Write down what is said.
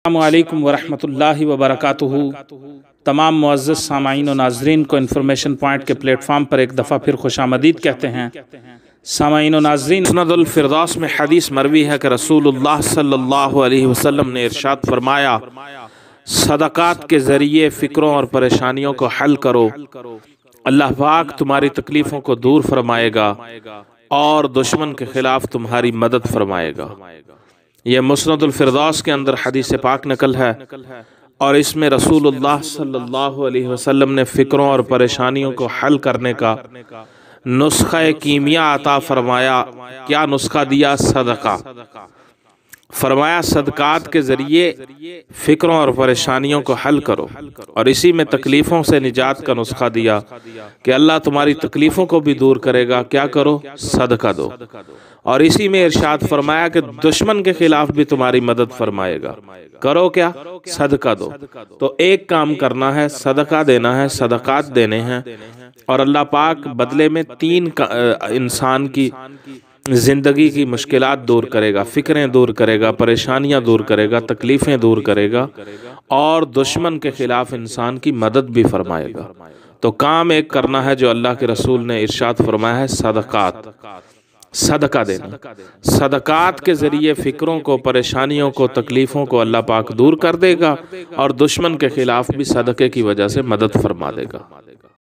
السلام علیکم ورحمۃ اللہ وبرکاتہ۔ تمام معزز سامعین و ناظرین کو انفارمیشن پوائنٹ کے پلیٹ فارم پر ایک دفعہ پھر خوش آمدید کہتے ہیں۔ سامعین و ناظرین، مسند الفردوس میں حدیث مروی ہے کہ رسول اللہ صلی اللہ علیہ وسلم نے ارشاد فرمایا، صدقات کے ذریعے فکروں اور پریشانیوں کو حل کرو، اللہ پاک تمہاری تکلیفوں کو دور فرمائے گا اور دشمن کے خلاف تمہاری مدد فرمائے گا۔ یہ مسند الفردوس کے اندر حدیث پاک نقل ہے، اور اس میں رسول اللہ صلی اللہ علیہ وسلم نے فکروں اور پریشانیوں کو حل کرنے کا نسخہ کیمیا عطا فرمایا۔ کیا نسخہ دیا؟ صدقہ۔ فرمایا صدقات کے ذریعے فکروں اور پریشانیوں کو حل کرو، اور اسی میں تکلیفوں سے نجات کا نسخہ دیا کہ اللہ تمہاری تکلیفوں کو بھی دور کرے گا۔ کیا کرو؟ صدقہ دو۔ اور اسی میں ارشاد فرمایا کہ دشمن کے خلاف بھی تمہاری مدد فرمائے گا۔ کرو کیا؟ صدقہ دو۔ تو ایک کام کرنا ہے، صدقہ دینا ہے، صدقات دینے ہیں، اور اللہ پاک بدلے میں تین انسان کی زندگی کی مشکلات دور کرے گا، فکریں دور کرے گا، پریشانیاں دور کرے گا، تکلیفیں دور کرے گا، اور دشمن کے خلاف انسان کی مدد بھی فرمائے گا۔ تو کام ایک کرنا ہے جو اللہ کے رسول نے ارشاد فرمایا ہے، صدقات، صدقہ دینا۔ صدقات کے ذریعے فکروں کو، پریشانیوں کو، تکلیفوں کو اللہ پاک دور کر دے گا، اور دشمن کے خلاف بھی صدقے کی وجہ سے مدد فرما دے گا۔